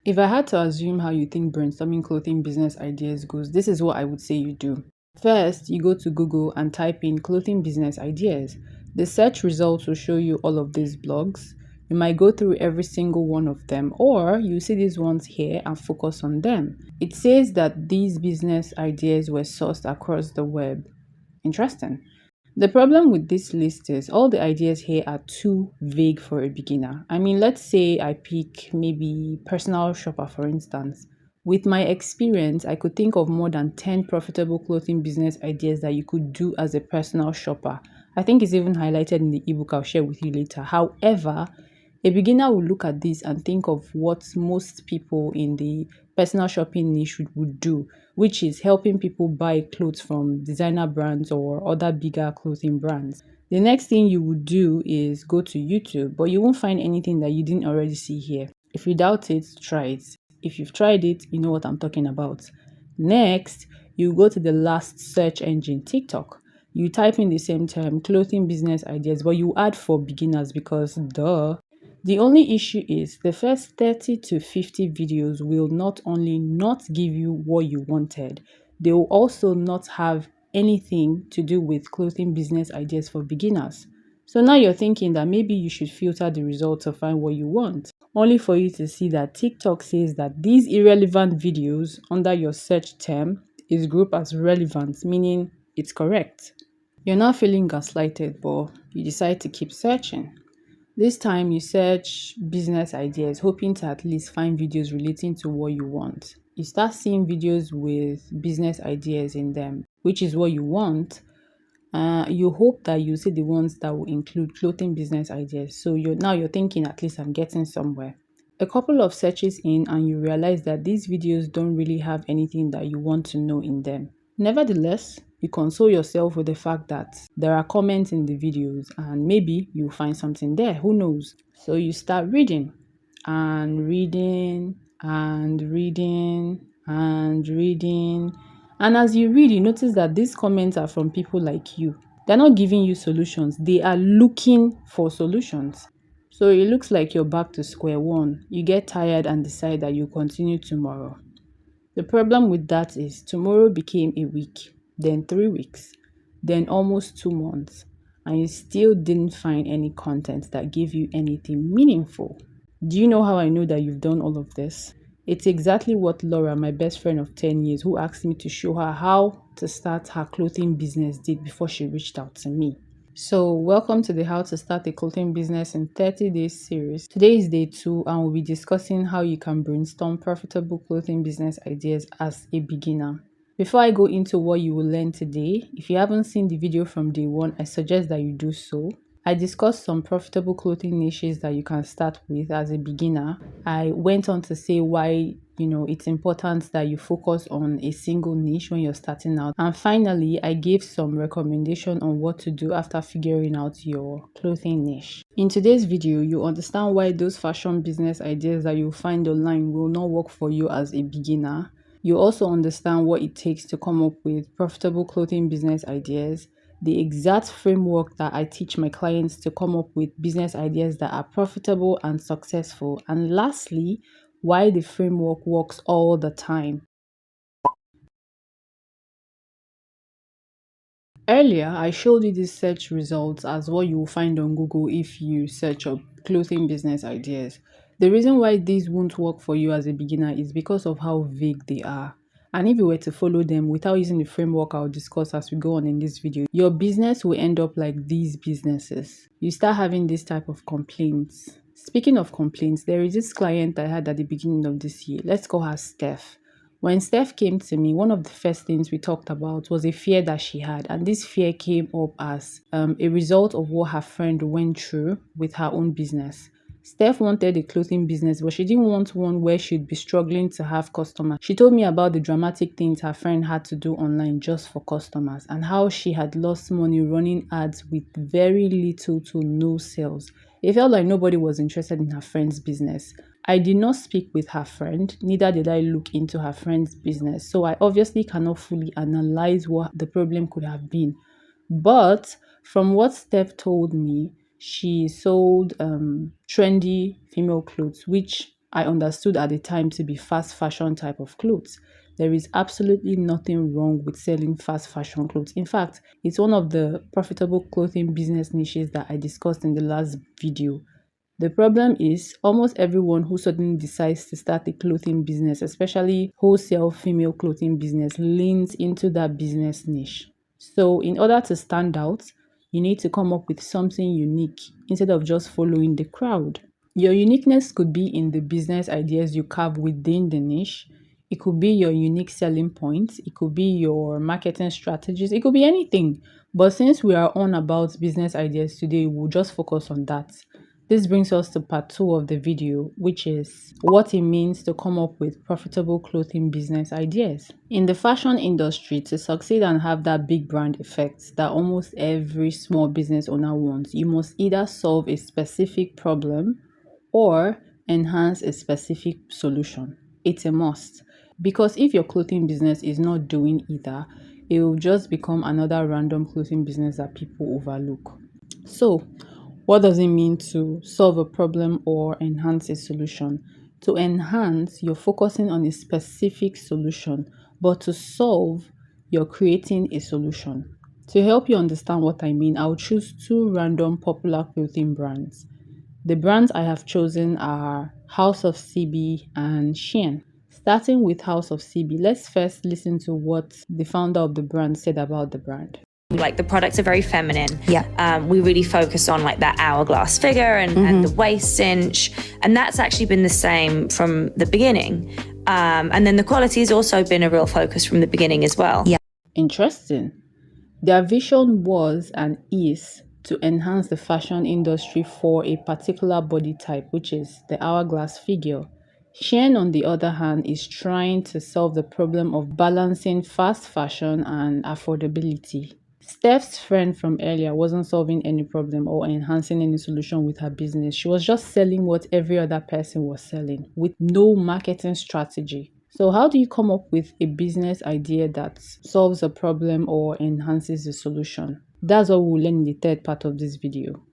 If I had to assume how you think brainstorming clothing business ideas goes, this is what I would say you do. First, you go to Google and type in clothing business ideas. The search results will show you all of these blogs. You might go through every single one of them, or you see these ones here and focus on them. It says that these business ideas were sourced across the web. Interesting. The problem with this list is all the ideas here are too vague for a beginner. I mean, let's say I pick maybe personal shopper for instance. With my experience, I could think of more than 10 profitable clothing business ideas that you could do as a personal shopper. I think it's even highlighted in the ebook I'll share with you later. However, a beginner will look at this and think of what most people in the personal shopping niche would do, which is helping people buy clothes from designer brands or other bigger clothing brands. The next thing you would do is go to YouTube, but you won't find anything that you didn't already see here. If you doubt it, try it. If you've tried it, you know what I'm talking about. Next, you go to the last search engine, TikTok. You type in the same term, clothing business ideas, but you add for beginners because duh. The only issue is the first 30 to 50 videos will not only not give you what you wanted, they will also not have anything to do with clothing business ideas for beginners. So now you're thinking that maybe you should filter the results to find what you want, only for you to see that TikTok says that these irrelevant videos under your search term is grouped as relevant, meaning it's correct. You're not feeling gaslighted, but you decide to keep searching. This time you search business ideas, hoping to at least find videos relating to what you want. You start seeing videos with business ideas in them, which is what you want. You hope that you see the ones that will include clothing business ideas. So you're thinking, at least I'm getting somewhere. A couple of searches in and you realize that these videos don't really have anything that you want to know in them. Nevertheless, you console yourself with the fact that there are comments in the videos and maybe you'll find something there. Who knows? So you start reading and reading and reading and reading. And as you read, you notice that these comments are from people like you. They're not giving you solutions, they are looking for solutions. So it looks like you're back to square one. You get tired and decide that you continue tomorrow. The problem with that is tomorrow became a week, then 3 weeks, then almost 2 months, and you still didn't find any content that gave you anything meaningful. Do you know how I know that you've done all of this? It's exactly what Laura, my best friend of 10 years, who asked me to show her how to start her clothing business, did before she reached out to me. So, welcome to the How to Start a Clothing Business in 30 Days series. Today is day 2, and we'll be discussing how you can brainstorm profitable clothing business ideas as a beginner. Before I go into what you will learn today, if you haven't seen the video from day 1, I suggest that you do so. I discussed some profitable clothing niches that you can start with as a beginner. I went on to say why it's important that you focus on a single niche when you're starting out. And finally, I gave some recommendation on what to do after figuring out your clothing niche. In today's video, you understand why those fashion business ideas that you find online will not work for you as a beginner. You also understand what it takes to come up with profitable clothing business ideas, the exact framework that I teach my clients to come up with business ideas that are profitable and successful, and lastly, why the framework works all the time. Earlier, I showed you these search results as what you will find on Google if you search up clothing business ideas. The reason why these won't work for you as a beginner is because of how vague they are. And if you were to follow them without using the framework I'll discuss as we go on in this video, your business will end up like these businesses. You start having this type of complaints. Speaking of complaints, there is this client I had at the beginning of this year. Let's call her Steph. When Steph came to me, one of the first things we talked about was a fear that she had. And this fear came up as a result of what her friend went through with her own business. Steph wanted a clothing business, but she didn't want one where she'd be struggling to have customers. She told me about the dramatic things her friend had to do online just for customers and how she had lost money running ads with very little to no sales. It felt like nobody was interested in her friend's business. I did not speak with her friend, neither did I look into her friend's business, so I obviously cannot fully analyze what the problem could have been. But from what Steph told me, she sold trendy female clothes, which I understood at the time to be fast fashion type of clothes. There is absolutely nothing wrong with selling fast fashion clothes. In fact, it's one of the profitable clothing business niches that I discussed in the last video. The problem is almost everyone who suddenly decides to start a clothing business, especially wholesale female clothing business, leans into that business niche. So in order to stand out, you need to come up with something unique instead of just following the crowd. Your uniqueness could be in the business ideas you carve within the niche. It could be your unique selling points. It could be your marketing strategies. It could be anything. But since we are on about business ideas today, we'll just focus on that. This brings us to part 2 of the video, which is what it means to come up with profitable clothing business ideas. In the fashion industry, to succeed and have that big brand effect that almost every small business owner wants, you must either solve a specific problem or enhance a specific solution. It's a must. Because if your clothing business is not doing either, it will just become another random clothing business that people overlook. So, what does it mean to solve a problem or enhance a solution? To enhance, you're focusing on a specific solution, but to solve, you're creating a solution. To help you understand what I mean, I'll choose two random popular clothing brands. The brands I have chosen are House of CB and Shein. Starting with House of CB, let's first listen to what the founder of the brand said about the brand. Like the products are very feminine. Yeah. We really focus on like that hourglass figure and the waist cinch. And that's actually been the same from the beginning. And then the quality has also been a real focus from the beginning as well. Yeah. Interesting. Their vision was and is to enhance the fashion industry for a particular body type, which is the hourglass figure. Shein, on the other hand, is trying to solve the problem of balancing fast fashion and affordability. Steph's friend from earlier wasn't solving any problem or enhancing any solution with her business. She was just selling what every other person was selling with no marketing strategy. So how do you come up with a business idea that solves a problem or enhances the solution? That's what we'll learn in the third part of this video.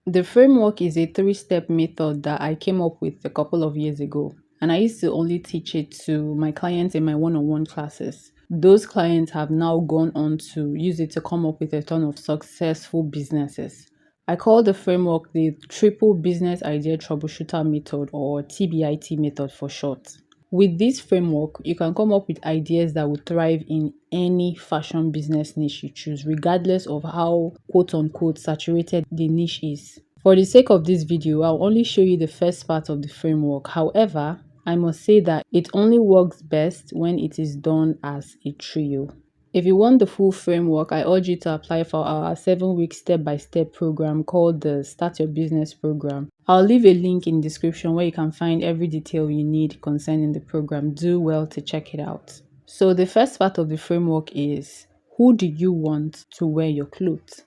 The framework is a 3-step method that I came up with a couple of years ago, and I used to only teach it to my clients in my one-on-one classes. Those clients have now gone on to use it to come up with a ton of successful businesses. I call the framework the Triple Business Idea Troubleshooter Method, or TBIT method for short. With this framework, you can come up with ideas that will thrive in any fashion business niche you choose, regardless of how quote-unquote saturated the niche is. For the sake of this video, I'll only show you the first part of the framework. However, I must say that it only works best when it is done as a trio. If you want the full framework, I urge you to apply for our 7-week step-by-step program called the Start Your Business Program. I'll leave a link in the description where you can find every detail you need concerning the program. Do well to check it out. So the first part of the framework is, who do you want to wear your clothes?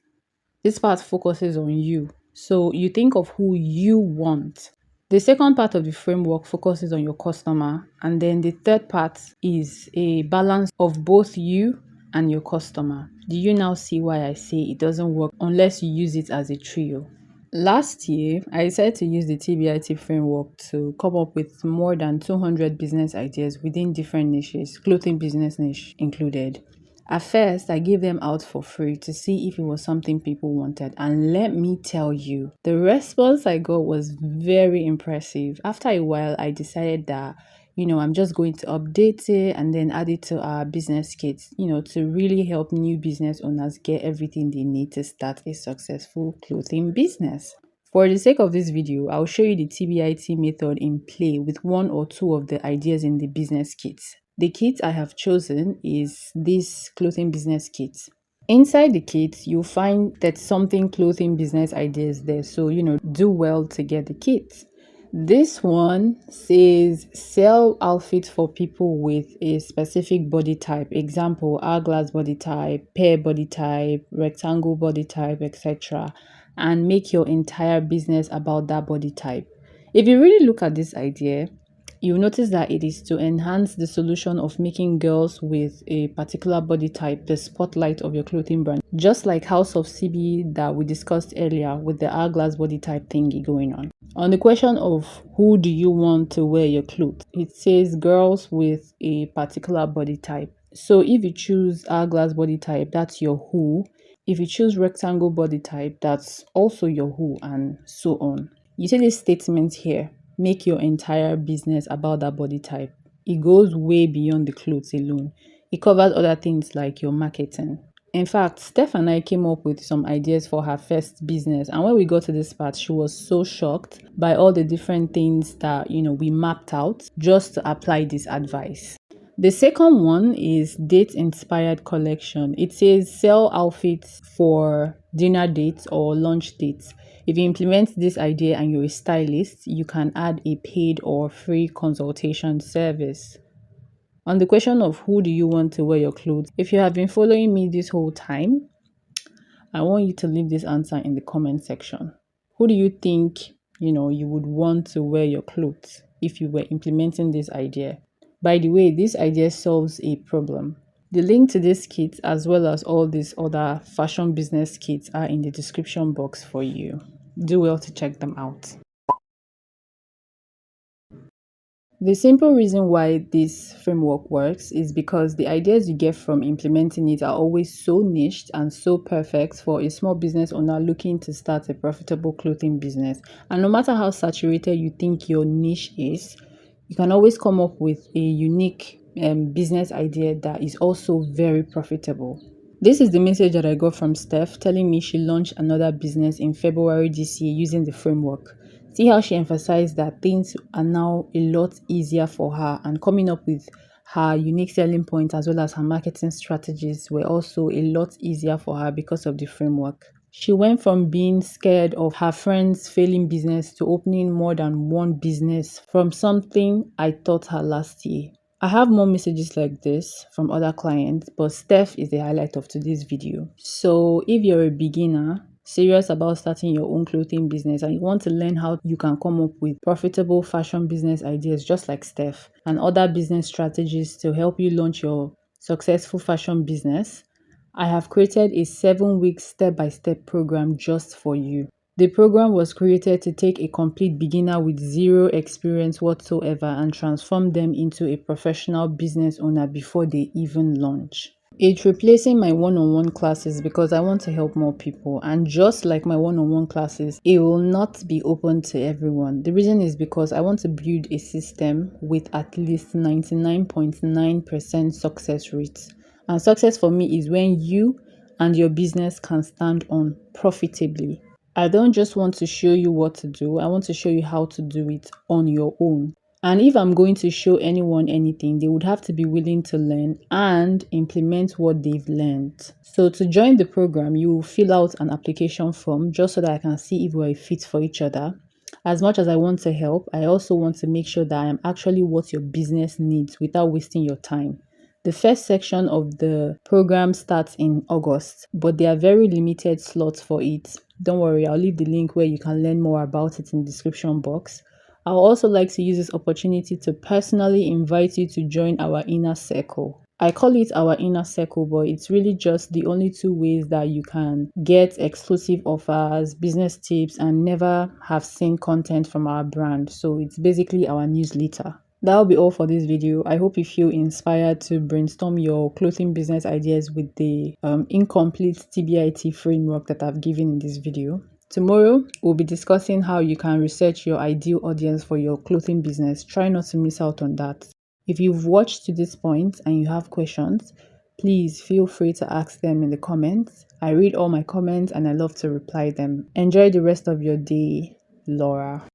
This part focuses on you. So you think of who you want. The second part of the framework focuses on your customer. And then the third part is a balance of both you and your customer. Do you now see why I say it doesn't work unless you use it as a trio? Last year, I decided to use the TBIT framework to come up with more than 200 business ideas within different niches, clothing business niche included. At first, I gave them out for free to see if it was something people wanted. And let me tell you, the response I got was very impressive. After a while, I decided that, I'm just going to update it and then add it to our business kits, to really help new business owners get everything they need to start a successful clothing business. For the sake of this video, I'll show you the TBIT method in play with one or two of the ideas in the business kits. The kit I have chosen is this clothing business kit. Inside the kit, you'll find that something clothing business ideas there. So, do well to get the kit. This one says sell outfits for people with a specific body type. Example, hourglass body type, pear body type, rectangle body type, etc. And make your entire business about that body type. If you really look at this idea, you'll notice that it is to enhance the solution of making girls with a particular body type the spotlight of your clothing brand. Just like House of CB that we discussed earlier with the hourglass body type thingy going on. On the question of who do you want to wear your clothes, it says girls with a particular body type. So if you choose hourglass body type, that's your who. If you choose rectangle body type, that's also your who, and so on. You see this statement here, make your entire business about that body type. It goes way beyond the clothes alone. It covers other things like your marketing. In fact, Steph and I came up with some ideas for her first business, and when we got to this part, she was so shocked by all the different things that we mapped out just to apply this advice. The second one is date inspired collection. It says sell outfits for dinner dates or lunch dates. If you implement this idea and you're a stylist, you can add a paid or free consultation service. On the question of who do you want to wear your clothes, if you have been following me this whole time, I want you to leave this answer in the comment section. Who do you think, you would want to wear your clothes if you were implementing this idea? By the way, this idea solves a problem. The link to this kit as well as all these other fashion business kits are in the description box for you. Do well to check them out. The simple reason why this framework works is because the ideas you get from implementing it are always so niched and so perfect for a small business owner looking to start a profitable clothing business. And no matter how saturated you think your niche is, you can always come up with a unique business idea that is also very profitable. This is the message that I got from Steph telling me she launched another business in February this year using the framework. See how she emphasized that things are now a lot easier for her, and coming up with her unique selling points as well as her marketing strategies were also a lot easier for her because of the framework. She went from being scared of her friends failing business to opening more than one business from something I taught her last year. I have more messages like this from other clients, but Steph is the highlight of today's video. So if you're a beginner, serious about starting your own clothing business, and you want to learn how you can come up with profitable fashion business ideas just like Steph and other business strategies to help you launch your successful fashion business, I have created a 7-week step-by-step program just for you. The program was created to take a complete beginner with zero experience whatsoever and transform them into a professional business owner before they even launch. It's replacing my one-on-one classes because I want to help more people, and just like my one-on-one classes, it will not be open to everyone. The reason is because I want to build a system with at least 99.9% success rates. And success for me is when you and your business can stand on profitably. I don't just want to show you what to do, I want to show you how to do it on your own. And if I'm going to show anyone anything, they would have to be willing to learn and implement what they've learned. So to join the program, you will fill out an application form just so that I can see if we're a fit for each other. As much as I want to help, I also want to make sure that I am actually what your business needs without wasting your time. The first section of the program starts in August, but there are very limited slots for it. Don't worry, I'll leave the link where you can learn more about it in the description box. I would also like to use this opportunity to personally invite you to join our inner circle. I call it our inner circle, but it's really just the only 2 ways that you can get exclusive offers, business tips, and never have seen content from our brand. So it's basically our newsletter. That'll be all for this video. I hope you feel inspired to brainstorm your clothing business ideas with the incomplete TBIT framework that I've given in this video. Tomorrow, we'll be discussing how you can research your ideal audience for your clothing business. Try not to miss out on that. If you've watched to this point and you have questions, please feel free to ask them in the comments. I read all my comments and I love to reply them. Enjoy the rest of your day, Laura.